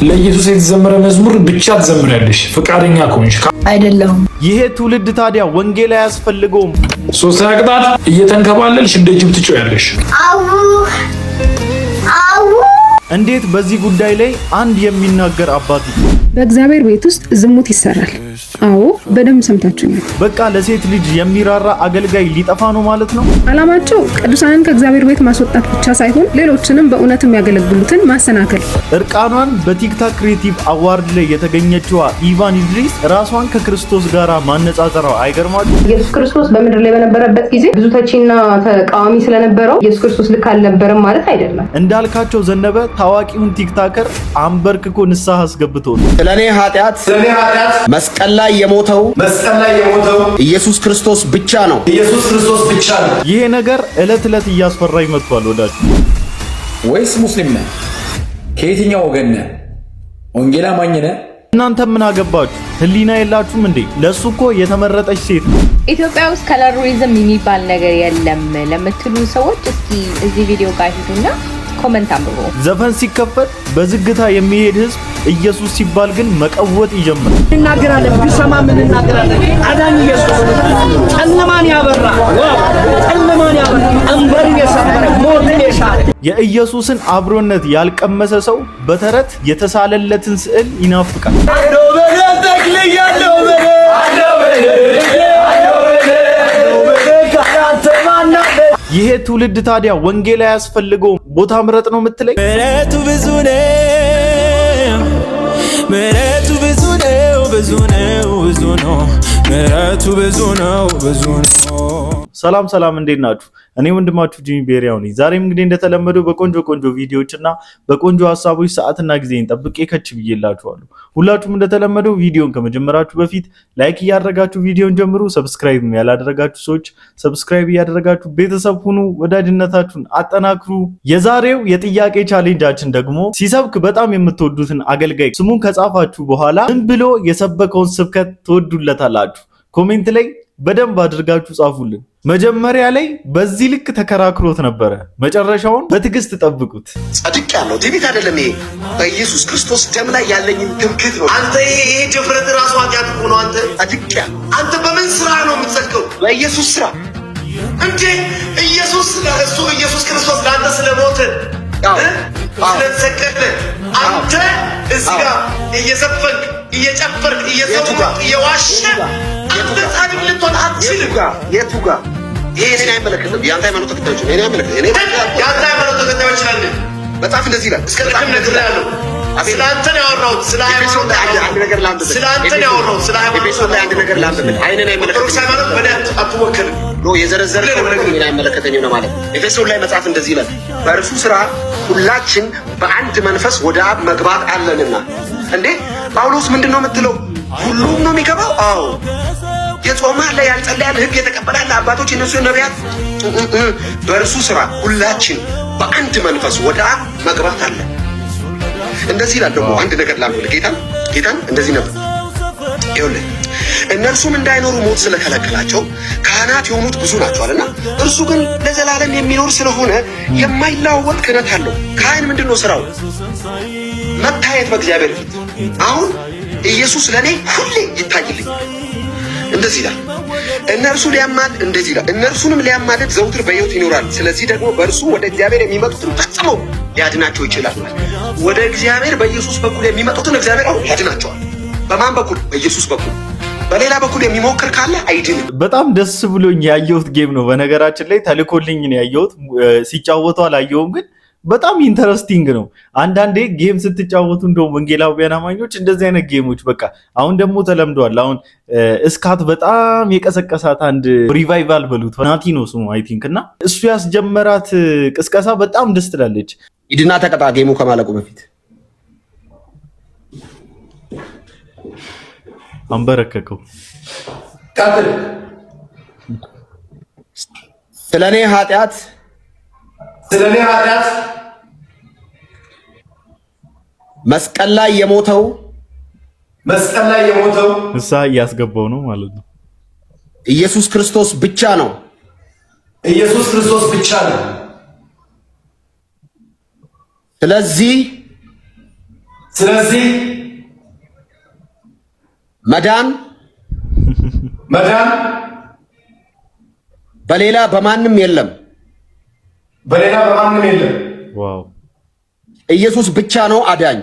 ለኢየሱስ የተዘመረ መዝሙር ብቻ ትዘምሪያለሽ ፍቃደኛ ከሆንሽ አይደለም። ይሄ ትውልድ ታዲያ ወንጌል አያስፈልገውም። ሶስተኛ ቅጣት እየተንከባለልሽ እንደ ጅብ ትጮያለሽ። እንዴት በዚህ ጉዳይ ላይ አንድ የሚናገር አባት በእግዚአብሔር ቤት ውስጥ ዝሙት ይሰራል? አዎ በደንብ ሰምታችሁኛል። በቃ ለሴት ልጅ የሚራራ አገልጋይ ሊጠፋ ነው ማለት ነው። አላማቸው ቅዱሳንን ከእግዚአብሔር ቤት ማስወጣት ብቻ ሳይሆን ሌሎችንም በእውነት የሚያገለግሉትን ማሰናከል። እርቃኗን በቲክታክ ክሬቲቭ አዋርድ ላይ የተገኘችዋ ኢቫን ኢድሪስ ራሷን ከክርስቶስ ጋር ማነጻጸሯ አይገርማችሁ? ኢየሱስ ክርስቶስ በምድር ላይ በነበረበት ጊዜ ብዙ ተቺና ተቃዋሚ ስለነበረው ኢየሱስ ክርስቶስ ልክ አልነበረም ማለት አይደለም። እንዳልካቸው ዘነበ ታዋቂውን ቲክታከር አንበርክኮ ንስሐ አስገብቶት ስለኔ ኃጢአት መስቀል ላይ የሞተው ኢየሱስ ክርስቶስ ብቻ ነው። ይሄ ነገር እለት እለት እያስፈራኝ መጥቷል። ወዳጅ ወይስ ሙስሊም ነህ? ከየትኛው ወገን ነህ? ወንጌል አማኝ ነህ? እናንተ ምን አገባችሁ? ህሊና የላችሁም እንዴ? ለሱ እኮ የተመረጠች ሴት ነው። ኢትዮጵያ ውስጥ ከለሪዝም የሚባል ነገር የለም ለምትሉ ሰዎች እስኪ እዚህ ቪዲዮ ጋር ሂዱና ኮሜንት አንብቡ። ዘፈን ሲከፈት በዝግታ የሚሄድ ህዝብ ኢየሱስ ሲባል ግን መቀወጥ ይጀምራል። እናገራለን ቢሰማ ምን እናገራለን? አዳኝ ኢየሱስ ጨለማን ያበራ አንበርን የሰበረ ሞትን የሻረ የኢየሱስን አብሮነት ያልቀመሰ ሰው በተረት የተሳለለትን ስዕል ይናፍቃል። ይሄ ትውልድ ታዲያ ወንጌል አያስፈልገውም። ቦታ ምረጥ ነው የምትለኝ? ምሕረቱ ብዙ ነው፣ ምሕረቱ ብዙ ነው፣ ብዙ ነው፣ ብዙ ነው፣ ምሕረቱ ብዙ ነው፣ ብዙ ነው። ሰላም ሰላም፣ እንዴት ናችሁ? እኔ ወንድማችሁ ጂሚ ቤሪያው ነኝ። ዛሬም እንግዲህ እንደተለመደው በቆንጆ ቪዲዮዎችና በቆንጆ ሐሳቦች ሰዓትና ጊዜን ጠብቄ ከች ብዬላችኋለሁ። ሁላችሁም እንደተለመደው ቪዲዮን ከመጀመራችሁ በፊት ላይክ እያደረጋችሁ ቪዲዮን ጀምሩ። ሰብስክራይብ ያላደረጋችሁ ሰዎች ሰብስክራይብ እያደረጋችሁ ቤተሰብ ሁኑ። ወዳጅነታችሁን አጠናክሩ። የዛሬው የጥያቄ ቻሌንጃችን ደግሞ ሲሰብክ በጣም የምትወዱትን አገልጋይ ስሙን ከጻፋችሁ በኋላ ምን ብሎ የሰበከውን ስብከት ትወዱለታላችሁ? ኮሜንት ላይ በደንብ አድርጋችሁ ጻፉልን። መጀመሪያ ላይ በዚህ ልክ ተከራክሮት ነበረ። መጨረሻውን በትዕግስት ጠብቁት። ጻድቅ ያለው ትዕቢት አይደለም። ይሄ በኢየሱስ ክርስቶስ ደም ላይ ያለኝ ትምክህት ነው። አንተ ይሄ ጅፍረት ራሱ ኃጢአት ነው። አንተ ጻድቅ ያለው አንተ በምን ስራ ነው የምትጸድቀው? በኢየሱስ ስራ እንዴ? ኢየሱስ ክርስቶስ ለአንተ ስለሞተ ስለተሰቀለ አንተ እዚህ ጋር እየዘፈንክ እየጨፈርክ እየዘፈንክ እየዋሸ አንተ ጻድቅ ልትሆን አትችልም። የቱ ጋር? ይሄ እኔን አይመለከትም። የአንተ ሃይማኖት ተከታዮች ነው። እኔ አይመለከትም። የአንተ ሃይማኖት ተከታዮች ነን። መጽሐፍ እንደዚህ ይላል። እስከ ጻድቅ ነገር ያለው ስለ አንተ ነው ያወራሁት። ስለ ሃይማኖት አንድ ነገር ላንተ ስለ አንተ ነው ያወራሁት። ስለ ሃይማኖት አንድ ነገር ላንተ አይነን አይመለከትም። ኦርቶዶክስ ሃይማኖት በደንብ አትወከልም። የዘረዘርከው ነገር እኔን አይመለከተኝም ነው ማለት። ኤፌሶን ላይ መጽሐፍ እንደዚህ ይላል። በእርሱ ስራ ሁላችን በአንድ መንፈስ ወደ አብ መግባት አለንና። እንዴ ጳውሎስ ምንድነው የምትለው? ሁሉም ነው የሚገባው? አዎ። የጾመ አለ፣ ያልጸለየ አለ፣ ሕግ የተቀበለ አለ፣ አባቶች እነሱ ነቢያት። በእርሱ ስራ ሁላችን በአንድ መንፈስ ወደ አብ መግባት አለ። እንደዚህ ይላል ደግሞ አንድ ነገር ላምብል ጌታን እንደዚህ ነበር። ይኸውልህ እነርሱም እንዳይኖሩ ሞት ስለከለከላቸው ካህናት የሆኑት ብዙ ናቸዋልና እርሱ ግን ለዘላለም የሚኖር ስለሆነ የማይለዋወጥ ክህነት አለው። ካህን ምንድነው ስራው? መታየት በእግዚአብሔር ፊት። አሁን ኢየሱስ ለኔ ሁሌ ይታይልኝ። እንደዚህ ይላል እነርሱንም ሊያማልድ ዘውትር በሕይወት ይኖራል። ስለዚህ ደግሞ በእርሱ ወደ እግዚአብሔር የሚመጡትን ፈጽሞ ሊያድናቸው ይችላል። ወደ እግዚአብሔር በኢየሱስ በኩል የሚመጡትን እግዚአብሔር ያድናቸዋል። በማን በኩል? በኢየሱስ በኩል። በሌላ በኩል የሚሞክር ካለ አይድንም። በጣም ደስ ብሎኝ ያየሁት ጌም ነው። በነገራችን ላይ ተልኮልኝ ነው ያየሁት። ሲጫወቱ አላየሁም፣ ግን በጣም ኢንተረስቲንግ ነው። አንዳንዴ ጌም ስትጫወቱ እንደውም ወንጌላውያን አማኞች እንደዚህ አይነት ጌሞች በቃ አሁን ደግሞ ተለምደዋል። አሁን እስካት በጣም የቀሰቀሳት አንድ ሪቫይቫል በሉት ናቲ ነው ስሙ አይ ቲንክ፣ እና እሱ ያስጀመራት ቅስቀሳ በጣም ደስ ትላለች። ሂድና ተቀጣ ጌሙ ከማለቁ በፊት። አንበረከከው። ስለኔ ኃጢአት መስቀል ላይ የሞተው እሳ እያስገባው ነው ማለት ነው። ኢየሱስ ክርስቶስ ብቻ ነው። ስለዚህ ስለዚህ መዳን በሌላ በማንም የለም። ዋው ኢየሱስ ብቻ ነው አዳኝ።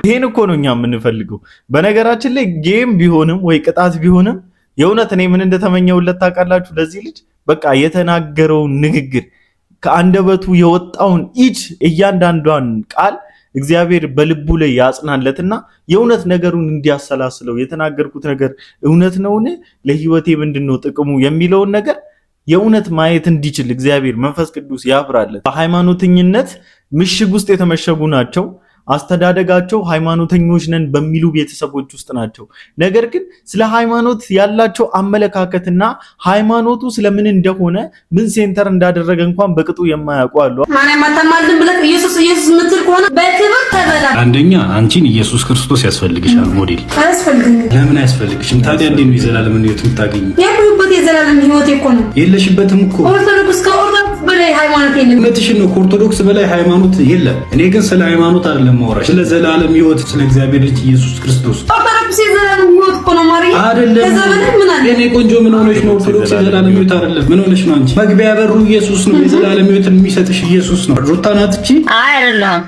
ይሄን እኮ ነው እኛ የምንፈልገው። በነገራችን ላይ ጌም ቢሆንም ወይ ቅጣት ቢሆንም የእውነት እኔ ምን እንደተመኘውለት ታውቃላችሁ? ለዚህ ልጅ በቃ የተናገረውን ንግግር ከአንደበቱ የወጣውን እያንዳንዷን ቃል እግዚአብሔር በልቡ ላይ ያጽናለትና የእውነት ነገሩን እንዲያሰላስለው የተናገርኩት ነገር እውነት ነውን? ለህይወቴ ምንድነው ጥቅሙ የሚለውን ነገር የእውነት ማየት እንዲችል እግዚአብሔር መንፈስ ቅዱስ ያብራለት። በሃይማኖተኝነት ምሽግ ውስጥ የተመሸጉ ናቸው። አስተዳደጋቸው ሃይማኖተኞች ነን በሚሉ ቤተሰቦች ውስጥ ናቸው። ነገር ግን ስለ ሃይማኖት ያላቸው አመለካከትና ሃይማኖቱ ስለምን እንደሆነ ምን ሴንተር እንዳደረገ እንኳን በቅጡ የማያውቁ አሉ። ማንም ማተማልን ብለህ ኢየሱስ ምትል ከሆነ በክብር ተበላ። አንደኛ አንቺን ኢየሱስ ክርስቶስ ያስፈልግሻል። ሞዴል አያስፈልግም። ለምን አያስፈልግሽም ታዲያ? እንዴት ነው የዘላለም ህይወት የምታገኝ? ያሉበት የዘላለም ህይወት እኮ ነው። የለሽበትም እኮ ኦርቶዶክስ ከኦርቶዶክስ በላይ ሃይማኖት የለም። እውነትሽን ነው። ከኦርቶዶክስ በላይ ሃይማኖት የለም። እኔ ግን ስለ ሃይማኖት አይደለም ማውራሽ፣ ስለ ዘላለም ህይወት፣ ስለ እግዚአብሔር ልጅ ኢየሱስ ክርስቶስ። ኦርቶዶክስ የዘላለም ህይወት እኮ ነው ማሪ አይደለም። ከዛ በላይ ምን አለ? እኔ ቆንጆ ምን ሆነሽ ነው? ኦርቶዶክስ የዘላለም ህይወት አይደለም። ምን ሆነሽ ነው አንቺ? መግቢያ በሩ ኢየሱስ ነው። የዘላለም ህይወትን የሚሰጥሽ ኢየሱስ ነው። ሩታ ናት እቺ? አይደለም፣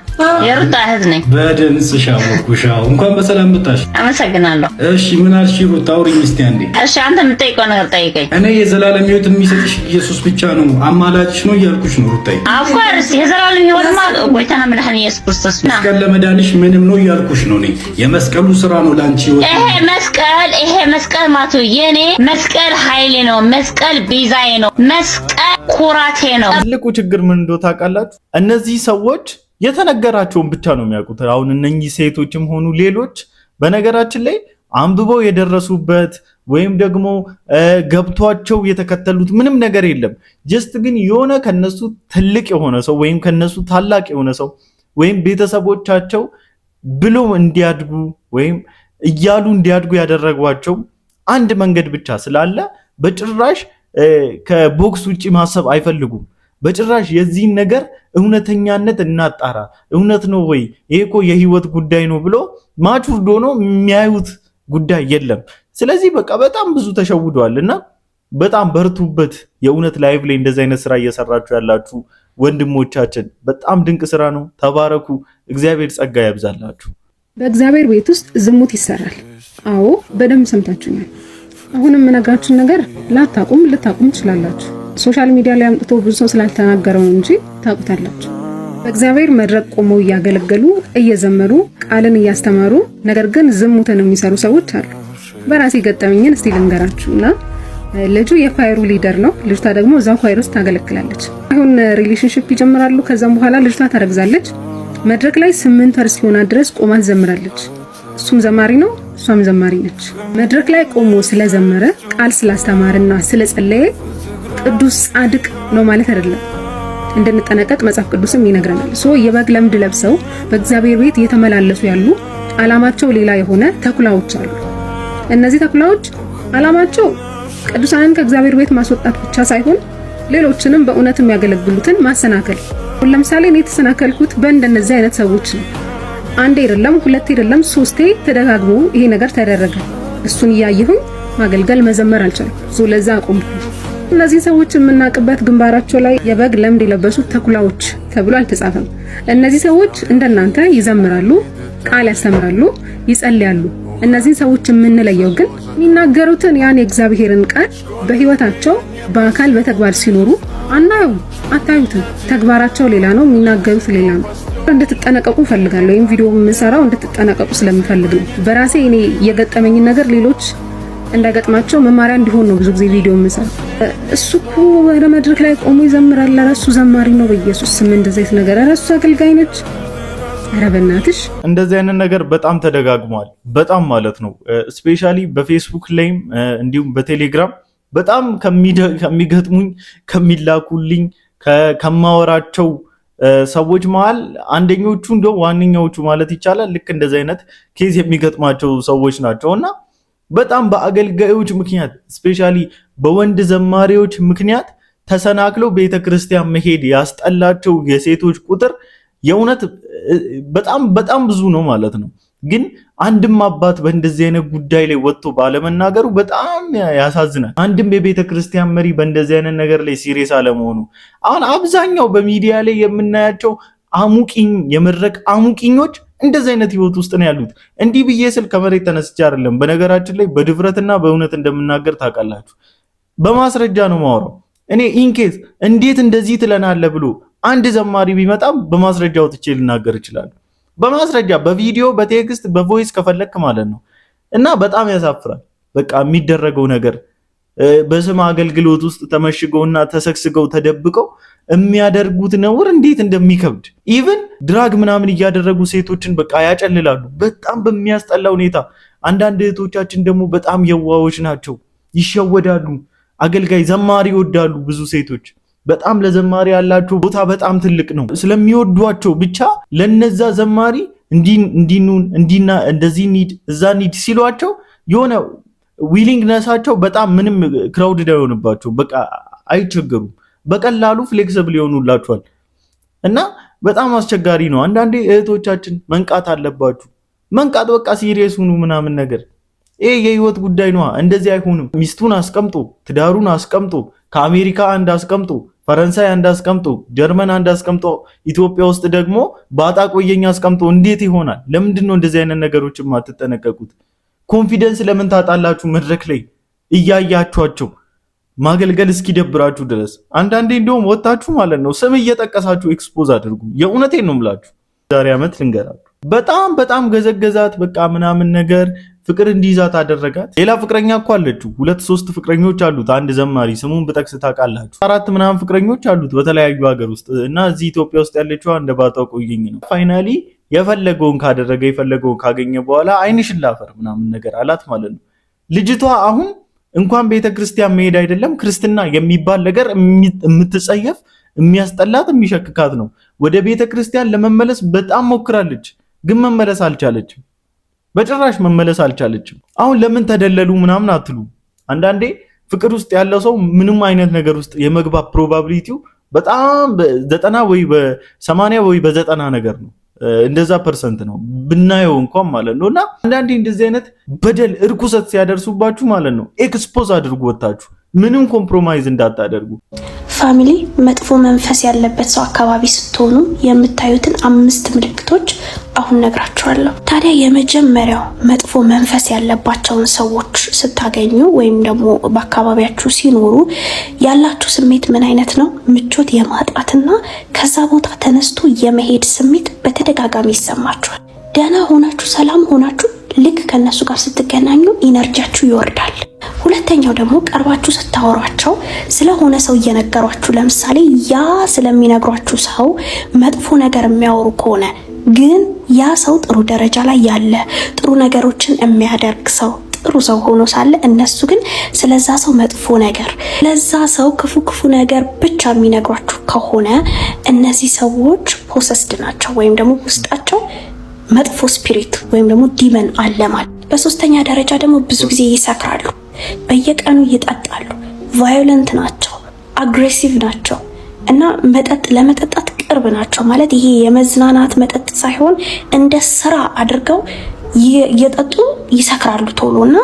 የሩታ እህት ነኝ። በድምፅሽ አወኩሻው። እንኳን በሰላም መጣሽ። አመሰግናለሁ። እሺ ምን አልሽ ሩታ? አውሪኝ እስቲ አንዴ። እሺ አንተ የምትጠይቀው ነገር ጠይቀኝ። እኔ የዘላለም ህይወት የሚሰጥሽ ኢየሱስ ብቻ ነው፣ አማላጅሽ ነው እያልኩሽ ነው ሩታዬ። አፍኮርስ የዘላለም ህይወት ማለት ጎይታና መድኃኒት ኢየሱስ ክርስቶስ ነው። መስቀል ለመዳንሽ ምንም ነው እያልኩሽ ነው። እኔ የመስቀሉ ስራ ነው ላንቺ ህይወት። ይሄ መስቀል ማቱ የኔ መስቀል ኃይሌ ነው። መስቀል ቤዛዬ ነው። መስቀል ኩራቴ ነው። ትልቁ ችግር ምን እንደሆነ ታውቃላችሁ? እነዚህ ሰዎች የተነገራቸውን ብቻ ነው የሚያውቁት። አሁን እነኚህ ሴቶችም ሆኑ ሌሎች በነገራችን ላይ አንብበው የደረሱበት ወይም ደግሞ ገብቷቸው የተከተሉት ምንም ነገር የለም። ጀስት ግን የሆነ ከነሱ ትልቅ የሆነ ሰው ወይም ከነሱ ታላቅ የሆነ ሰው ወይም ቤተሰቦቻቸው ብሎ እንዲያድጉ ወይም እያሉ እንዲያድጉ ያደረጓቸው አንድ መንገድ ብቻ ስላለ በጭራሽ ከቦክስ ውጪ ማሰብ አይፈልጉም። በጭራሽ የዚህን ነገር እውነተኛነት እናጣራ፣ እውነት ነው ወይ ይሄ እኮ የህይወት ጉዳይ ነው ብሎ ማቹርዶ ነው የሚያዩት ጉዳይ የለም። ስለዚህ በቃ በጣም ብዙ ተሸውደዋልና በጣም በርቱበት። የእውነት ላይቭ ላይ እንደዚህ አይነት ስራ እየሰራችሁ ያላችሁ ወንድሞቻችን በጣም ድንቅ ስራ ነው። ተባረኩ። እግዚአብሔር ጸጋ ያብዛላችሁ። በእግዚአብሔር ቤት ውስጥ ዝሙት ይሰራል። አዎ በደንብ ሰምታችሁኛል። አሁንም የምነግራችሁን ነገር ላታቁም ልታቁም ትችላላችሁ። ሶሻል ሚዲያ ላይ አምጥቶ ብዙ ሰው ስላልተናገረው እንጂ ታቁታላችሁ። በእግዚአብሔር መድረክ ቆመው እያገለገሉ እየዘመሩ ቃልን እያስተማሩ ነገር ግን ዝሙትን የሚሰሩ ሰዎች አሉ። በራሴ ገጠመኝን እስቲ ልንገራችሁና ልጁ የኳይሩ ሊደር ነው። ልጅቷ ደግሞ እዛው ኳይር ውስጥ ታገለግላለች። አሁን ሪሌሽንሺፕ ይጀምራሉ። ከዛም በኋላ ልጅቷ ታረግዛለች። መድረክ ላይ 8 ወር እስኪሆናት ድረስ ቆማ ትዘምራለች። እሱም ዘማሪ ነው፣ እሷም ዘማሪ ነች። መድረክ ላይ ቆሞ ስለዘመረ ቃል ስላስተማረና ስለጸለየ ቅዱስ ጻድቅ ነው ማለት አይደለም። እንድንጠነቀቅ መጽሐፍ ቅዱስም ይነግረናል። የበግ ለምድ ለብሰው በእግዚአብሔር ቤት እየተመላለሱ ያሉ አላማቸው ሌላ የሆነ ተኩላዎች አሉ። እነዚህ ተኩላዎች አላማቸው ቅዱሳንን ከእግዚአብሔር ቤት ማስወጣት ብቻ ሳይሆን ሌሎችንም በእውነት የሚያገለግሉትን ማሰናከል። ለምሳሌ እኔ የተሰናከልኩት በእንደነዚህ አይነት ሰዎች ነው። አንዴ አይደለም፣ ሁለቴ አይደለም፣ 3ቴ ተደጋግሞ ይሄ ነገር ተደረገ። እሱን እያየሁኝ ማገልገል መዘመር አልቻልኩም። ለዛ አቆምኩ። እነዚህ ሰዎች የምናውቅበት ግንባራቸው ላይ የበግ ለምድ የለበሱ ተኩላዎች ተብሎ አልተጻፈም። እነዚህ ሰዎች እንደናንተ ይዘምራሉ፣ ቃል ያስተምራሉ፣ ይጸልያሉ። እነዚህ ሰዎች የምንለየው ግን የሚናገሩትን ያን የእግዚአብሔርን ቃል በህይወታቸው በአካል በተግባር ሲኖሩ አናዩ፣ አታዩትም። ተግባራቸው ሌላ ነው፣ የሚናገሩት ሌላ ነው። እንድትጠነቀቁ ፈልጋለሁ። ይሄን ቪዲዮ የምሰራው እንድትጠነቀቁ ስለምፈልግ ነው። በራሴ እኔ የገጠመኝ ነገር ሌሎች እንዳይገጥማቸው መማሪያ እንዲሆን ነው ብዙ ጊዜ ቪዲዮ የምሰራው። እሱ እኮ ወደ መድረክ ላይ ቆሞ ይዘምራል፣ እሱ ዘማሪ ነው፣ በኢየሱስ ስም እንደዚህ አይነት ነገር፣ እሱ አገልጋይ ነች። ኧረ በእናትሽ እንደዚህ አይነት ነገር በጣም ተደጋግሟል። በጣም ማለት ነው። ስፔሻሊ በፌስቡክ ላይም እንዲሁም በቴሌግራም በጣም ከሚገጥሙኝ ከሚላኩልኝ ከማወራቸው ሰዎች መሃል አንደኞቹ እንደው ዋነኛዎቹ ማለት ይቻላል ልክ እንደዚህ አይነት ኬዝ የሚገጥማቸው ሰዎች ናቸውና በጣም በአገልጋዮች ምክንያት ስፔሻሊ በወንድ ዘማሪዎች ምክንያት ተሰናክለው ቤተክርስቲያን መሄድ ያስጠላቸው የሴቶች ቁጥር የእውነት በጣም ብዙ ነው ማለት ነው። ግን አንድም አባት በእንደዚህ አይነት ጉዳይ ላይ ወጥቶ ባለመናገሩ በጣም ያሳዝናል። አንድም የቤተ ክርስቲያን መሪ በእንደዚህ አይነት ነገር ላይ ሲሪየስ አለመሆኑ። አሁን አብዛኛው በሚዲያ ላይ የምናያቸው የመድረክ አሙቂኞች እንደዚህ አይነት ህይወት ውስጥ ነው ያሉት። እንዲህ ብዬ ስል ከመሬት ተነስቼ አይደለም። በነገራችን ላይ በድፍረትና በእውነት እንደምናገር ታውቃላችሁ። በማስረጃ ነው ማወራው። እኔ ኢንኬስ እንዴት እንደዚህ ትለናለህ ብሎ አንድ ዘማሪ ቢመጣም በማስረጃ ወጥቼ ልናገር ይችላል። በማስረጃ በቪዲዮ በቴክስት በቮይስ ከፈለክ ማለት ነው። እና በጣም ያሳፍራል። በቃ የሚደረገው ነገር በስም አገልግሎት ውስጥ ተመሽገውና ተሰግስገው ተደብቀው የሚያደርጉት ነውር እንዴት እንደሚከብድ ኢቭን ድራግ ምናምን እያደረጉ ሴቶችን በቃ ያጨልላሉ በጣም በሚያስጠላ ሁኔታ። አንዳንድ እህቶቻችን ደግሞ በጣም የዋዎች ናቸው፣ ይሸወዳሉ። አገልጋይ ዘማሪ ይወዳሉ። ብዙ ሴቶች በጣም ለዘማሪ ያላቸው ቦታ በጣም ትልቅ ነው። ስለሚወዷቸው ብቻ ለነዛ ዘማሪ እንዲና እንደዚህ ኒድ እዛ ኒድ ሲሏቸው የሆነ ዊሊንግነሳቸው በጣም ምንም ክራውድድ አይሆንባቸው። በቃ አይቸገሩም። በቀላሉ ፍሌክሲብል ይሆኑላቸዋል። እና በጣም አስቸጋሪ ነው። አንዳንዴ እህቶቻችን መንቃት አለባችሁ። መንቃት በቃ ሲሪየስ ሁኑ ምናምን ነገር። ይሄ የህይወት ጉዳይ ነው። እንደዚህ አይሆንም። ሚስቱን አስቀምጦ ትዳሩን አስቀምጦ ከአሜሪካ አንድ አስቀምጦ ፈረንሳይ አንድ አስቀምጦ ጀርመን አንድ አስቀምጦ ኢትዮጵያ ውስጥ ደግሞ ባጣ ቆየኛ አስቀምጦ እንዴት ይሆናል? ለምንድን ነው እንደዚህ አይነት ነገሮች የማትጠነቀቁት? ኮንፊደንስ ለምን ታጣላችሁ? መድረክ ላይ እያያችኋቸው ማገልገል እስኪደብራችሁ ድረስ አንዳንዴ እንደውም ወጣችሁ ማለት ነው ስም እየጠቀሳችሁ ኤክስፖዝ አድርጉ። የእውነቴን ነው የምላችሁ። ዛሬ ዓመት ልንገራችሁ በጣም ገዘገዛት በቃ ምናምን ነገር ፍቅር እንዲይዛት አደረጋት። ሌላ ፍቅረኛ እኮ አለችው። 2-3 ፍቅረኞች አሉት። አንድ ዘማሪ ስሙን ብጠቅስ ታውቃላችሁ። 4 ምናምን ፍቅረኞች አሉት በተለያዩ ሀገር ውስጥ እና እዚህ ኢትዮጵያ ውስጥ ያለችው እንደ ባጣው ቆየኝ ነው። ፋይናሊ የፈለገውን ካደረገ የፈለገውን ካገኘ በኋላ አይንሽን ላፈር ምናምን ነገር አላት ማለት ነው። ልጅቷ አሁን እንኳን ቤተክርስቲያን መሄድ አይደለም ክርስትና የሚባል ነገር የምትጸየፍ የሚያስጠላት የሚሸክካት ነው። ወደ ቤተክርስቲያን ለመመለስ በጣም ሞክራለች፣ ግን መመለስ አልቻለችም። በጭራሽ መመለስ አልቻለችም። አሁን ለምን ተደለሉ ምናምን አትሉ። አንዳንዴ ፍቅር ውስጥ ያለው ሰው ምንም አይነት ነገር ውስጥ የመግባት ፕሮባቢሊቲው በጣም 90 ወይ በ80 ወይ በ90 ነገር ነው። እንደዛ ፐርሰንት ነው ብናየው እንኳን ማለት ነውና አንዳንዴ እንደዚህ አይነት በደል እርኩሰት ሲያደርሱባችሁ ማለት ነው ኤክስፖዝ አድርጉ። ወጣችሁ ምንም ኮምፕሮማይዝ እንዳታደርጉ። ፋሚሊ መጥፎ መንፈስ ያለበት ሰው አካባቢ ስትሆኑ የምታዩትን 5 ምልክቶች አሁን ነግራችኋለሁ። ታዲያ የመጀመሪያው መጥፎ መንፈስ ያለባቸውን ሰዎች ስታገኙ ወይም ደግሞ በአካባቢያችሁ ሲኖሩ ያላችሁ ስሜት ምን አይነት ነው? ምቾት የማጣትና ከዛ ቦታ ተነስቶ የመሄድ ስሜት በተደጋጋሚ ይሰማችኋል። ደህና ሆናችሁ ሰላም ሆናችሁ ልክ ከነሱ ጋር ስትገናኙ ኢነርጂያችሁ ይወርዳል። ሁለተኛው ደግሞ ቀርባችሁ ስታወሯቸው ስለሆነ ሰው እየነገሯችሁ፣ ለምሳሌ ያ ስለሚነግሯችሁ ሰው መጥፎ ነገር የሚያወሩ ከሆነ ግን ያ ሰው ጥሩ ደረጃ ላይ ያለ ጥሩ ነገሮችን የሚያደርግ ሰው ጥሩ ሰው ሆኖ ሳለ እነሱ ግን ስለዛ ሰው መጥፎ ነገር ለዛ ሰው ክፉ ነገር ብቻ የሚነግሯችሁ ከሆነ እነዚህ ሰዎች ፖሰስድ ናቸው ወይም ደግሞ ውስጣቸው መጥፎ ስፒሪት ወይም ደግሞ ዲመን አለ ማለት። በሶስተኛ ደረጃ ደግሞ ብዙ ጊዜ ይሰክራሉ፣ በየቀኑ ይጠጣሉ፣ ቫዮለንት ናቸው፣ አግሬሲቭ ናቸው እና መጠጥ ለመጠጣት ቅርብ ናቸው ማለት ይሄ የመዝናናት መጠጥ ሳይሆን እንደ ስራ አድርገው እየጠጡ ይሰክራሉ ቶሎና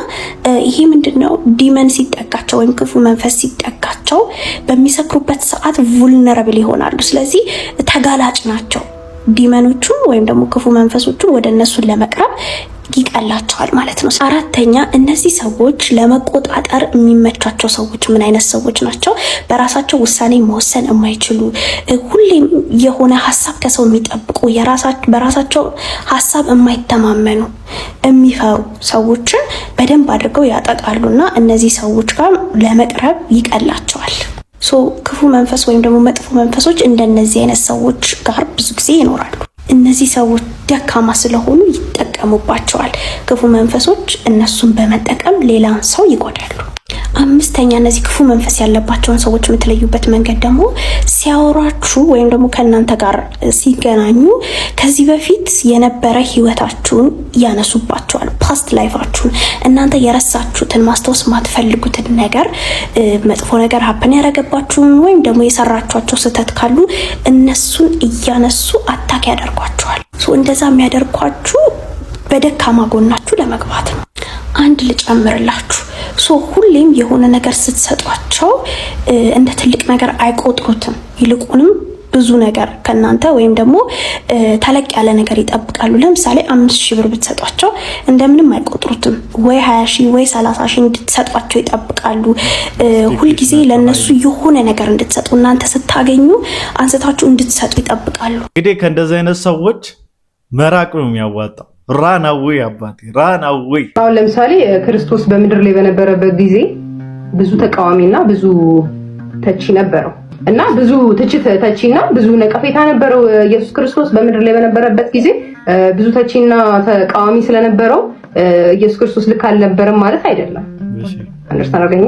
ይሄ ምንድነው ዲመን ሲጠቃቸው ወይም ክፉ መንፈስ ሲጠቃቸው በሚሰክሩበት ሰዓት vulnerable ይሆናሉ። ስለዚህ ተጋላጭ ናቸው። ዲመኖቹን ወይም ደግሞ ክፉ መንፈሶቹን ወደ እነሱ ለመቅረብ ይቀላቸዋል ማለት ነው። አራተኛ እነዚህ ሰዎች ለመቆጣጠር የሚመቻቸው ሰዎች ምን አይነት ሰዎች ናቸው? በራሳቸው ውሳኔ መወሰን የማይችሉ ሁሌም የሆነ ሐሳብ ከሰው የሚጠብቁ በራሳቸው ሐሳብ የማይተማመኑ የሚፈሩ ሰዎችን በደንብ አድርገው ያጠቃሉና እነዚህ ሰዎች ጋር ለመቅረብ ይቀላቸዋል። ክፉ መንፈስ ወይም ደግሞ መጥፎ መንፈሶች እንደነዚህ አይነት ሰዎች ጋር ብዙ ጊዜ ይኖራሉ። እነዚህ ሰዎች ደካማ ስለሆኑ ይጠቀሙባቸዋል። ክፉ መንፈሶች እነሱን በመጠቀም ሌላን ሰው ይጎዳሉ። አምስተኛ እነዚህ ክፉ መንፈስ ያለባቸውን ሰዎች የምትለዩበት መንገድ ደግሞ ሲያወራችሁ ወይም ደግሞ ከእናንተ ጋር ሲገናኙ ከዚህ በፊት የነበረ ህይወታችሁን ያነሱባቸዋል። ፓስት ላይፋችሁን እናንተ የረሳችሁትን ማስታወስ ማትፈልጉትን ነገር መጥፎ ነገር ሀፕን ያደረገባችሁን ወይም ደግሞ የሰራችኋቸው ስህተት ካሉ እነሱን እያነሱ አታክ ያደርጓቸዋል። እንደዛ የሚያደርጓችሁ በደካማ ጎናችሁ ለመግባት ነው። አንድ ልጨምርላችሁ፣ ሁሌም የሆነ ነገር ስትሰጧቸው እንደ ትልቅ ነገር አይቆጥሩትም። ይልቁንም ብዙ ነገር ከናንተ ወይም ደግሞ ተለቅ ያለ ነገር ይጠብቃሉ። ለምሳሌ 5000 ብር ብትሰጧቸው እንደምንም አይቆጥሩትም። ወይ 20000 ወይ 30000 እንድትሰጧቸው ይጠብቃሉ። ሁልጊዜ ለነሱ የሆነ ነገር እንድትሰጡ እናንተ ስታገኙ አንስታችሁ እንድትሰጡ ይጠብቃሉ። እንግዲህ ከእንደዚህ አይነት ሰዎች መራቅ ነው የሚያዋጣው። ራን አዌይ አባቴ ራን አዌይ። አሁን ለምሳሌ ክርስቶስ በምድር ላይ በነበረበት ጊዜ ብዙ ተቃዋሚና ብዙ ተቺ ነበረው እና ብዙ ትችት ተቺና ብዙ ነቀፌታ ነበረው። ኢየሱስ ክርስቶስ በምድር ላይ በነበረበት ጊዜ ብዙ ተቺና ተቃዋሚ ስለነበረው ኢየሱስ ክርስቶስ ልክ አልነበረም ማለት አይደለም። አንደርስታንድ አገኘ።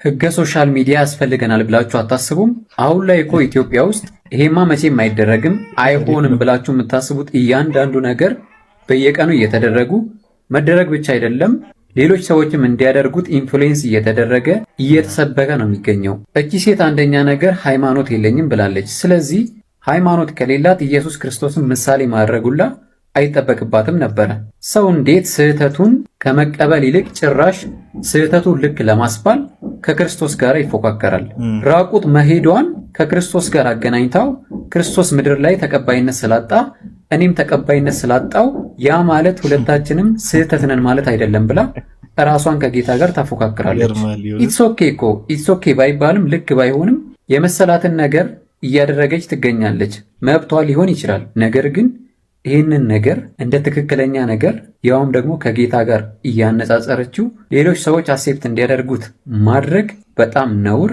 ህገ ሶሻል ሚዲያ ያስፈልገናል ብላችሁ አታስቡም? አሁን ላይ እኮ ኢትዮጵያ ውስጥ ይሄማ መቼም አይደረግም አይሆንም ብላችሁ የምታስቡት እያንዳንዱ ነገር በየቀኑ እየተደረጉ መደረግ ብቻ አይደለም ሌሎች ሰዎችም እንዲያደርጉት ኢንፍሉዌንስ እየተደረገ እየተሰበከ ነው የሚገኘው። እቺ ሴት አንደኛ ነገር ሃይማኖት የለኝም ብላለች። ስለዚህ ሃይማኖት ከሌላት ኢየሱስ ክርስቶስን ምሳሌ ማድረጉላ አይጠበቅባትም ነበረ። ሰው እንዴት ስህተቱን ከመቀበል ይልቅ ጭራሽ ስህተቱን ልክ ለማስባል ከክርስቶስ ጋር ይፎካከራል? ራቁት መሄዷን ከክርስቶስ ጋር አገናኝታው ክርስቶስ ምድር ላይ ተቀባይነት ስላጣ እኔም ተቀባይነት ስላጣው ያ ማለት ሁለታችንም ስህተት ነን ማለት አይደለም ብላ ራሷን ከጌታ ጋር ታፎካክራለች። ኢትስ ኦኬ ባይባልም ልክ ባይሆንም የመሰላትን ነገር እያደረገች ትገኛለች። መብቷ ሊሆን ይችላል። ነገር ግን ይህንን ነገር እንደ ትክክለኛ ነገር ያውም ደግሞ ከጌታ ጋር እያነጻጸረችው ሌሎች ሰዎች አክሴፕት እንዲያደርጉት ማድረግ በጣም ነውር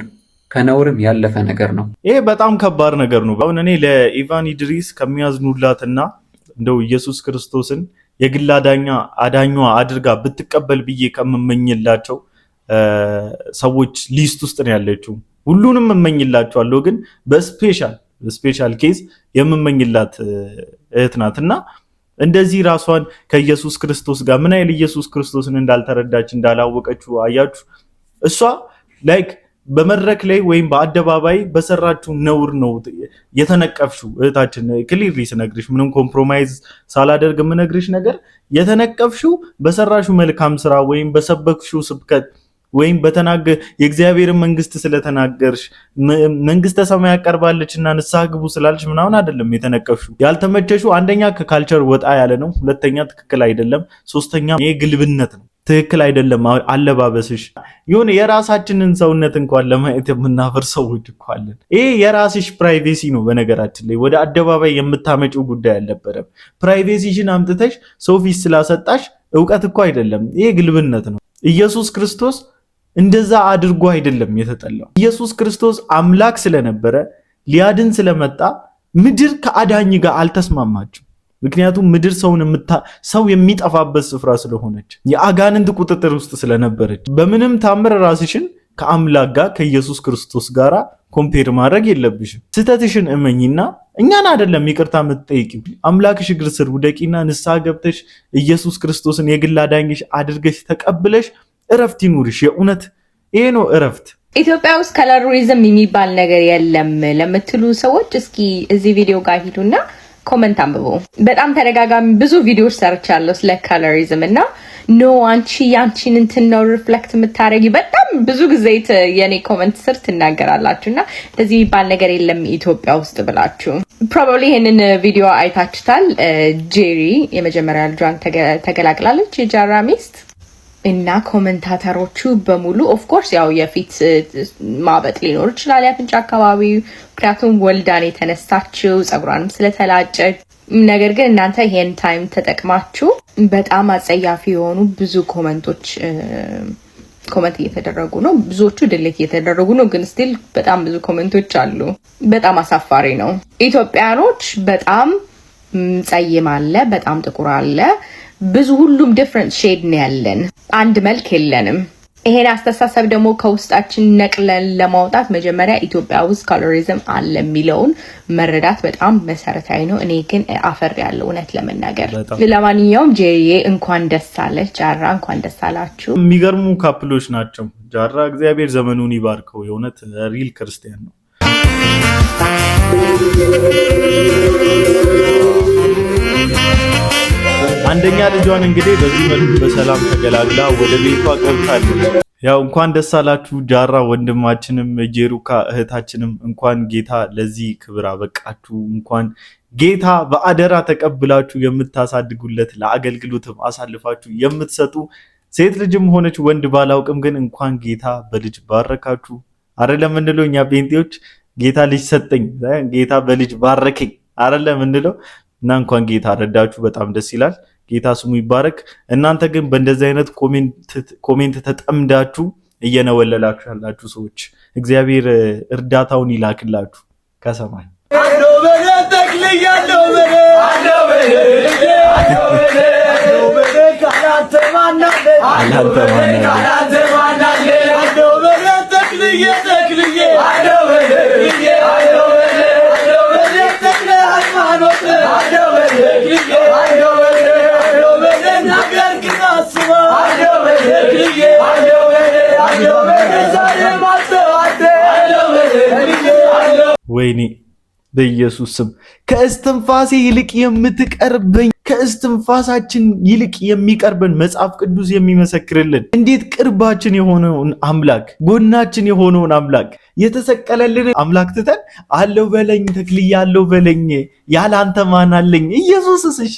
ከነውርም ያለፈ ነገር ነው። ይሄ በጣም ከባድ ነገር ነው። አሁን እኔ ለኢቫን ኢድሪስ ከሚያዝኑላትና እንደው ኢየሱስ ክርስቶስን የግል አዳኟ አድርጋ ብትቀበል ብዬ ከምመኝላቸው ሰዎች ሊስት ውስጥ ነው ያለችው። ሁሉንም እመኝላቸዋለሁ፣ ግን በስፔሻል ኬዝ የምመኝላት እህት ናትና እንደዚህ ራሷን ከኢየሱስ ክርስቶስ ጋር ምን አይል ኢየሱስ ክርስቶስን እንዳልተረዳች እንዳላወቀችው አያችሁ። እሷ ላይክ በመድረክ ላይ ወይም በአደባባይ በሰራችው ነውር ነው የተነቀፍሽው እህታችን። ክሊርሊ ስነግርሽ ምንም ኮምፕሮማይዝ ሳላደርግ የምነግርሽ ነገር የተነቀፍሽው በሰራሽው መልካም ስራ ወይም በሰበክሽው ስብከት ወይም የእግዚአብሔርን መንግስት ስለተናገርሽ መንግስተ ሰማይ ያቀርባለችና ንስሐ ግቡ ስላልሽ ምናምን አይደለም የተነቀፍሽው። ያልተመቸሽው አንደኛ ከካልቸር ወጣ ያለ ነው፣ ሁለተኛ ትክክል አይደለም፣ ሶስተኛ ግልብነት ነው። ትክክል አይደለም አለባበስሽ። የሆነ የራሳችንን ሰውነት እንኳን ለማየት የምናፈር ሰዎች እኮ አለን። ይሄ የራስሽ ፕራይቬሲ ነው። በነገራችን ላይ ወደ አደባባይ የምታመጪው ጉዳይ አልነበረም። ፕራይቬሲሽን አምጥተሽ ሰው ፊት ስላሰጣሽ እውቀት እኮ አይደለም። ይሄ ግልብነት ነው። ኢየሱስ ክርስቶስ እንደዛ አድርጎ አይደለም የተጠላው። ኢየሱስ ክርስቶስ አምላክ ስለነበረ ሊያድን ስለመጣ ምድር ከአዳኝ ጋር አልተስማማችም። ምክንያቱም ምድር ሰው የሚጠፋበት ስፍራ ስለሆነች የአጋንንት ቁጥጥር ውስጥ ስለነበረች በምንም ታምር ራስሽን ከአምላክ ጋር ከኢየሱስ ክርስቶስ ጋር ኮምፔር ማድረግ የለብሽም። ስህተትሽን እመኝና እኛን አይደለም ይቅርታ የምትጠይቂው፣ አምላክሽ እግር ስር ውደቂና ንስሐ ገብተሽ ኢየሱስ ክርስቶስን የግል አዳኝሽ አድርገሽ ተቀብለሽ እረፍት ይኑርሽ። የእውነት ይሄ ነው እረፍት። ኢትዮጵያ ውስጥ ከለሪዝም የሚባል ነገር የለም ለምትሉ ሰዎች እስኪ እዚህ ቪዲዮ ጋር ሂዱና ኮመንት አንብቡ። በጣም ተደጋጋሚ ብዙ ቪዲዮዎች ሰርቻለሁ ስለ ከለሪዝም እና ኖ አንቺ ያንቺን እንትን ነው ሪፍሌክት የምታረጊ በጣም ብዙ ጊዜ የኔ ኮመንት ስር ትናገራላችሁና እንደዚህ የሚባል ነገር የለም ኢትዮጵያ ውስጥ ብላችሁ ፕሮባብሊ ይሄንን ቪዲዮ አይታችሁታል። ጄሪ የመጀመሪያ ልጇን ተገላግላለች፣ የጃራ ሚስት እና ኮመንታተሮቹ በሙሉ ኦፍ ኮርስ ያው የፊት ማበጥ ሊኖር ይችላል የአፍንጫ አካባቢ፣ ምክንያቱም ወልዳን የተነሳችው ጸጉሯንም ስለተላጨች። ነገር ግን እናንተ ይሄን ታይም ተጠቅማችሁ በጣም አጸያፊ የሆኑ ብዙ ኮመንት እየተደረጉ ነው። ብዙዎቹ ድሌት እየተደረጉ ነው፣ ግን ስቲል በጣም ብዙ ኮመንቶች አሉ። በጣም አሳፋሪ ነው። ኢትዮጵያኖች በጣም ጸይም አለ፣ በጣም ጥቁር አለ፣ ብዙ ሁሉም ዲፍረንት ሼድ ነው ያለን። አንድ መልክ የለንም። ይሄን አስተሳሰብ ደግሞ ከውስጣችን ነቅለን ለማውጣት መጀመሪያ ኢትዮጵያ ውስጥ ካሎሪዝም አለ የሚለውን መረዳት በጣም መሰረታዊ ነው። እኔ ግን አፈር ያለው እውነት ለመናገር። ለማንኛውም ጄሪዬ እንኳን ደስ አለሽ፣ ጃራ እንኳን ደስ አላችሁ። የሚገርሙ ካፕሎች ናቸው። ጃራ እግዚአብሔር ዘመኑን ይባርከው። የእውነት ሪል ክርስቲያን ነው። አንደኛ ልጇን እንግዲህ በዚህ መልኩ በሰላም ተገላግላ ወደ ቤቷ ገብታለች። ያው እንኳን ደስ አላችሁ ጃራ ወንድማችንም ጄሩካ እህታችንም እንኳን ጌታ ለዚህ ክብር አበቃችሁ። እንኳን ጌታ በአደራ ተቀብላችሁ የምታሳድጉለት ለአገልግሎትም አሳልፋችሁ የምትሰጡ ሴት ልጅም ሆነች ወንድ ባላውቅም ግን እንኳን ጌታ በልጅ ባረካችሁ። አይደለም እንለው እኛ ጴንጤዎች ጌታ ልጅ ሰጠኝ ጌታ በልጅ ባረከኝ አይደለም እንለው እና እንኳን ጌታ ረዳችሁ። በጣም ደስ ይላል። ጌታ ስሙ ይባረክ። እናንተ ግን በእንደዚህ አይነት ኮሜንት ተጠምዳችሁ እየነወለላችሁ ያላችሁ ሰዎች እግዚአብሔር እርዳታውን ይላክላችሁ ከሰማይ። ወይኔ በኢየሱስ ስም ከእስትንፋሴ ይልቅ የምትቀርበኝ ከእስትንፋሳችን ይልቅ የሚቀርበን መጽሐፍ ቅዱስ የሚመሰክርልን እንዴት ቅርባችን የሆነውን አምላክ ጎናችን የሆነውን አምላክ የተሰቀለልን አምላክ ትተን አለው በለኝ ተክልዬ አለው በለኝ ያለ አንተ ማን አለኝ? ኢየሱስስ እሺ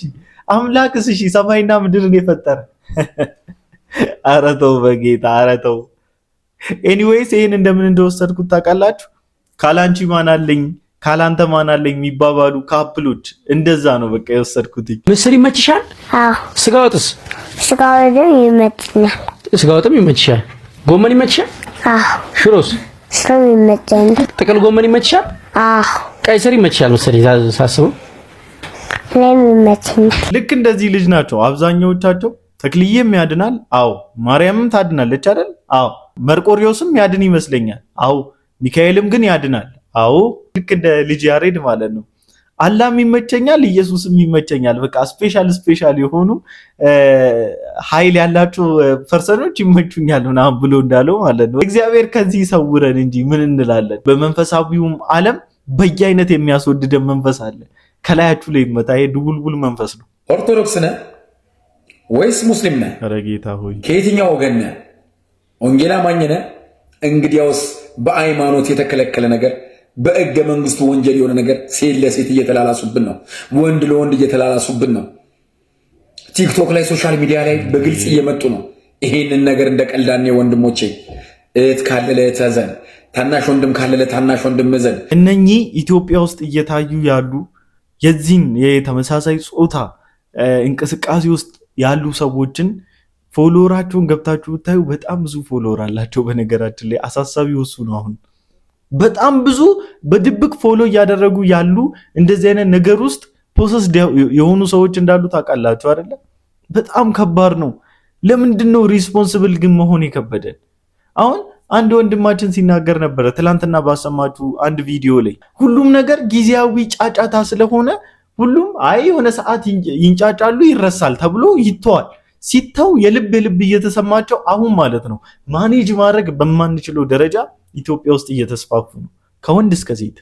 አምላክስ እሺ ሰማይና ምድርን የፈጠረ ኧረ ተው በጌታ ኧረ ተው። ኤኒዌይስ ይሄን እንደምን እንደወሰድኩት ታውቃላችሁ? ካላንቺ ማን አለኝ ካላንተ ማን አለኝ የሚባባሉ ካፕሎች እንደዛ ነው በቃ የወሰድኩት። ምስር ይመችሻል? አዎ። ስጋ ወጥስ? ስጋ ወጥም ይመችኛል። ስጋ ወጥም ይመችሻል? ጎመን ይመችሻል? አዎ። ሽሮስ? ሽሮ ይመችኛል። ጥቅል ጎመን ይመችሻል? አዎ። ቀይ ስር ይመችሻል መሰለኝ ሳስበው። ለምን ይመችኛል? ልክ እንደዚህ ልጅ ናቸው አብዛኛዎቻቸው። ተክልዬም ያድናል፣ አዎ። ማርያምም ታድናለች አይደል? አዎ። መርቆሪዎስም ያድን ይመስለኛል፣ አዎ። ሚካኤልም ግን ያድናል፣ አዎ። ልክ እንደ ልጅ ያሬድ ማለት ነው። አላህም ይመቸኛል፣ ኢየሱስም ይመቸኛል። በቃ ስፔሻል የሆኑ ኃይል ያላቸው ፐርሰኖች ይመቹኛል ምናምን ብሎ እንዳለው ማለት ነው። እግዚአብሔር ከዚህ ይሰውረን እንጂ ምን እንላለን? በመንፈሳዊውም ዓለም በየአይነት የሚያስወድደን መንፈስ አለ። ከላያችሁ ላይ ይመታ። ይሄ ድቡልቡል መንፈስ ነው። ኦርቶዶክስ ነህ ወይስ ሙስሊም ነህ? ኧረ ጌታ ሆይ ከየትኛው ወገን ነህ? ወንጌል አማኝ ነህ? እንግዲያውስ በሃይማኖት የተከለከለ ነገር በሕገ መንግስቱ ወንጀል የሆነ ነገር ሴት ለሴት እየተላላሱብን ነው። ወንድ ለወንድ እየተላላሱብን ነው። ቲክቶክ ላይ ሶሻል ሚዲያ ላይ በግልጽ እየመጡ ነው። ይሄንን ነገር እንደ ቀልዳኔ ወንድሞቼ፣ እህት ካለ ለእህት እዘን፣ ታናሽ ወንድም ካለ ለታናሽ ወንድም እዘን። እነኚህ ኢትዮጵያ ውስጥ እየታዩ ያሉ የዚህን የተመሳሳይ ጾታ እንቅስቃሴ ውስጥ ያሉ ሰዎችን ፎሎወራቸውን ገብታችሁ ብታዩ በጣም ብዙ ፎሎወር አላቸው። በነገራችን ላይ አሳሳቢው እሱ ነው። አሁን በጣም ብዙ በድብቅ ፎሎ እያደረጉ ያሉ እንደዚህ አይነት ነገር ውስጥ ፕሮሰስ የሆኑ ሰዎች እንዳሉ ታውቃላችሁ አይደለ? በጣም ከባድ ነው። ለምንድን ነው ሪስፖንሲብል ግን መሆን የከበደን? አሁን አንድ ወንድማችን ሲናገር ነበረ ትላንትና ባሰማችሁ አንድ ቪዲዮ ላይ ሁሉም ነገር ጊዜያዊ ጫጫታ ስለሆነ ሁሉም አይ የሆነ ሰዓት ይንጫጫሉ ይረሳል ተብሎ ይተዋል። ሲተው የልብ እየተሰማቸው አሁን ማለት ነው ማኔጅ ማድረግ በማንችለው ደረጃ ኢትዮጵያ ውስጥ እየተስፋፉ ነው። ከወንድ እስከ ሴት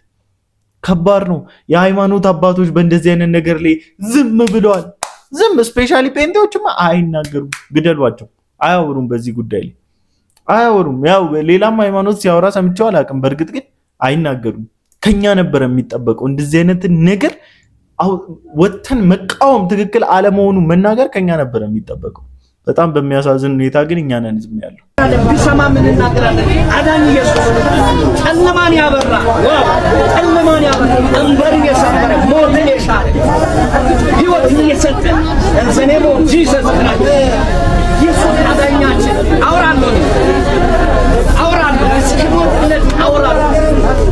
ከባድ ነው። የሃይማኖት አባቶች በእንደዚህ አይነት ነገር ላይ ዝም ብለዋል። ዝም ስፔሻሊ ጴንጤዎችማ አይናገሩም። ግደሏቸው። አያወሩም፣ በዚህ ጉዳይ ላይ አያወሩም። ያው ሌላም ሃይማኖት ሲያወራ ሰምቼው አላውቅም። በእርግጥ ግን አይናገሩም። ከኛ ነበር የሚጠበቀው እንደዚህ አይነት ነገር ወተን መቃወም፣ ትክክል አለመሆኑ መናገር ከኛ ነበር የሚጠበቀው። በጣም በሚያሳዝን ሁኔታ ግን እኛ ነን ዝም ያለው። ቢሰማ ምን እናገራለን? አዳኝ ኢየሱስ ጨለማን ያበራ፣ ጨለማን ያበራ፣ እንበርን የሰበረ፣ ሞትን የሻረ፣ ሕይወትን የሰጠ ዘኔሞ ጂሰስ ክራይስት ኢየሱስ አዳኛችን። አውራለሁ እስኪሞትለት አውራለሁ።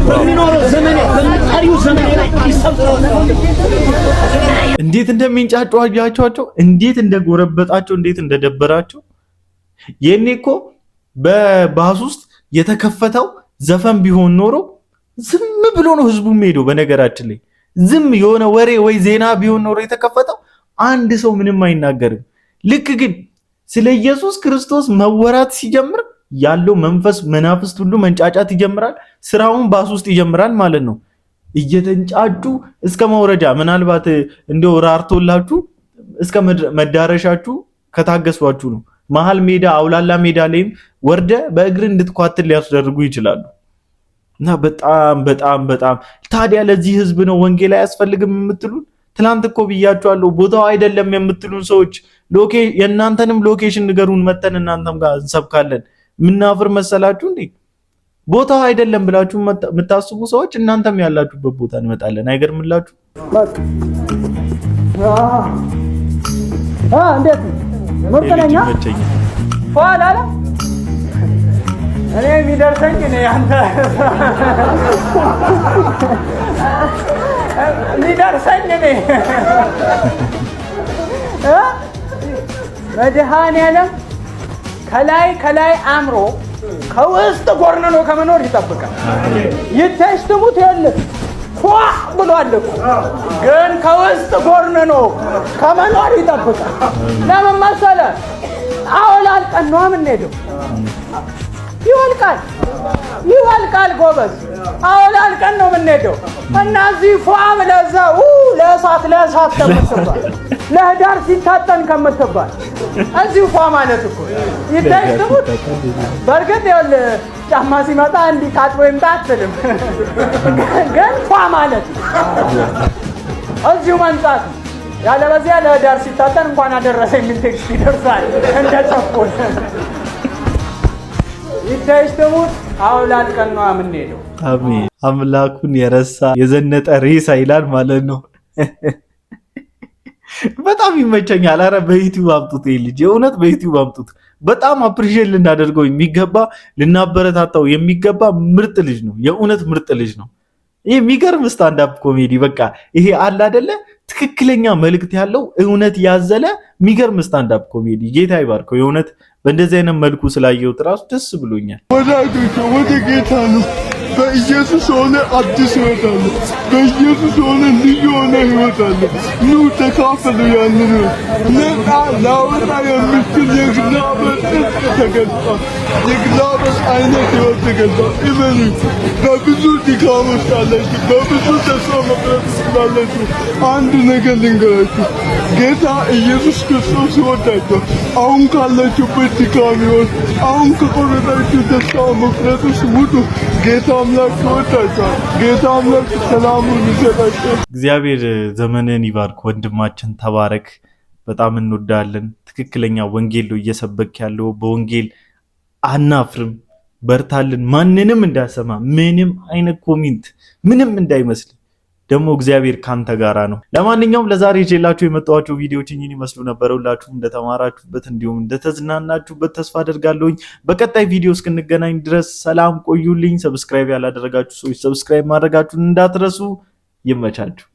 በሚኖረው ዘመኔ በሚጠሪው ዘመኔ ላይ ይሰብሰባል። እንዴት እንደሚንጫጩ አያቸዋቸው፣ እንዴት እንደጎረበጣቸው፣ እንዴት እንደደበራቸው። የኔ እኮ በባስ ውስጥ የተከፈተው ዘፈን ቢሆን ኖሮ ዝም ብሎ ነው ህዝቡ ሄዶ። በነገራችን ላይ ዝም የሆነ ወሬ ወይ ዜና ቢሆን ኖሮ የተከፈተው አንድ ሰው ምንም አይናገርም። ልክ ግን ስለ ኢየሱስ ክርስቶስ መወራት ሲጀምር ያለው መንፈስ መናፍስት ሁሉ መንጫጫት ይጀምራል። ስራውን ባስ ውስጥ ይጀምራል ማለት ነው። እየተንጫጩ እስከ መውረጃ ምናልባት እንደው ራርቶላችሁ እስከ መዳረሻችሁ ከታገሷችሁ ነው። መሃል ሜዳ አውላላ ሜዳ ላይም ወርደ በእግር እንድትኳትል ሊያስደርጉ ይችላሉ። እና በጣም ታዲያ ለዚህ ህዝብ ነው ወንጌል አያስፈልግም የምትሉን? ትላንት እኮ ብያችኋለሁ ቦታው አይደለም የምትሉን ሰዎች የእናንተንም ሎኬሽን ንገሩን፣ መተን እናንተም ጋር እንሰብካለን። ምናፍር መሰላችሁ እንዴ? ቦታው አይደለም ብላችሁ የምታስቡ ሰዎች እናንተም ያላችሁበት ቦታ እንመጣለን። አይገርምላችሁ? እንዴት ምርጥነኛ ፏል አለ እኔ የሚደርሰኝ ነው ያንተ የሚደርሰኝ ነው መድኃኔዓለም ከላይ አምሮ ከውስጥ ጎርነኖ ከመኖር ይጠብቃል። ይተሽትሙት ያለ ፏ ብሏል እኮ ግን ከውስጥ ጎርነኖ ከመኖር ይጠብቃል። ለምን መሰለህ? አውላልቀን ነው የምንሄደው። ይወልቃል ጎበዝ። አውላልቀን ነው የምንሄደው። እነዚህ ፏ ብለዛው ለእሳት ከምትባል ለህዳር ሲታጠን ከምትባል እዚሁ ፏ ማለት እኮ ይተሽትሙት። በእርግጥ ይኸውልህ ጫማ ሲመጣ እንዲህ ታጥቦ ይምጣ አትልም፣ ግን ፏ ማለት እዚሁ መንጻት ነው። ያለበዚያ ለህዳር ሲታጠን እንኳን አደረሰ የሚል ቴክስት ይደርሳል እንደ ጨፎን። ይተሽትሙት አውላልቀን ነው የምንሄደው። አሜን። አምላኩን የረሳ የዘነጠ ሬሳ ይላል ማለት ነው። በጣም ይመቸኛል። አረ በዩቲዩብ አምጡት፣ ልጅ የእውነት በዩቲዩብ አምጡት። በጣም አፕሪሺየት ልናደርገው የሚገባ ልናበረታታው የሚገባ ምርጥ ልጅ ነው። የእውነት ምርጥ ልጅ ነው። ይሄ የሚገርም ስታንድ አፕ ኮሜዲ በቃ ይሄ አለ አይደለ? ትክክለኛ መልእክት ያለው እውነት ያዘለ የሚገርም ስታንድ አፕ ኮሜዲ። ጌታ ይባርከው። የእውነት በእንደዚህ አይነት መልኩ ስላየሁት ራሱ ደስ ብሎኛል። ወዳጆች ወደ ጌታ ነው። በኢየሱስ ሆነ አዲስ ህይወት አለ። በኢየሱስ ሆነ ልዩ ሆነ ህይወት አለ። ኑ ተካፈሉ። ያንን ነፃ ላወጣ የሚችል የእግዚአብሔር ጽድቅ ተገልጧል። የእግዚአብሔር አይነት ህይወት ተገልጧል። እመኑ። በብዙ ድካም ውስጥ አላችሁ፣ በብዙ ተስፋ መቁረጥ ውስጥ አላችሁ። አንድ ነገር ልንገራችሁ፣ ጌታ ኢየሱስ ክርስቶስ ይወዳችኋል። አሁን ካላችሁበት ድካም ህይወት፣ አሁን ከቆረጣችሁ ተስፋ መቁረጥ ውስጥ ውጡ። ጌታ አምላክ ይወዳችኋል። ጌታ አምላክ ሰላሙን ይሰጣችኋል። እግዚአብሔር ዘመንን ይባርክ። ወንድማችን ተባረክ። በጣም እንወዳለን። ትክክለኛ ወንጌል ነው እየሰበክ ያለው። በወንጌል አናፍርም። በርታልን። ማንንም እንዳሰማ ምንም አይነት ኮሜንት ምንም እንዳይመስል። ደግሞ እግዚአብሔር ካንተ ጋራ ነው። ለማንኛውም ለዛሬ ይዤላችሁ የመጣኋቸው ቪዲዮዎች እኚህን ይመስሉ ነበር። ሁላችሁም እንደተማራችሁበት እንዲሁም እንደተዝናናችሁበት ተስፋ አደርጋለሁ። በቀጣይ ቪዲዮ እስክንገናኝ ድረስ ሰላም ቆዩልኝ። ሰብስክራይብ ያላደረጋችሁ ሰዎች ሰብስክራይብ ማድረጋችሁን እንዳትረሱ። ይመቻችሁ።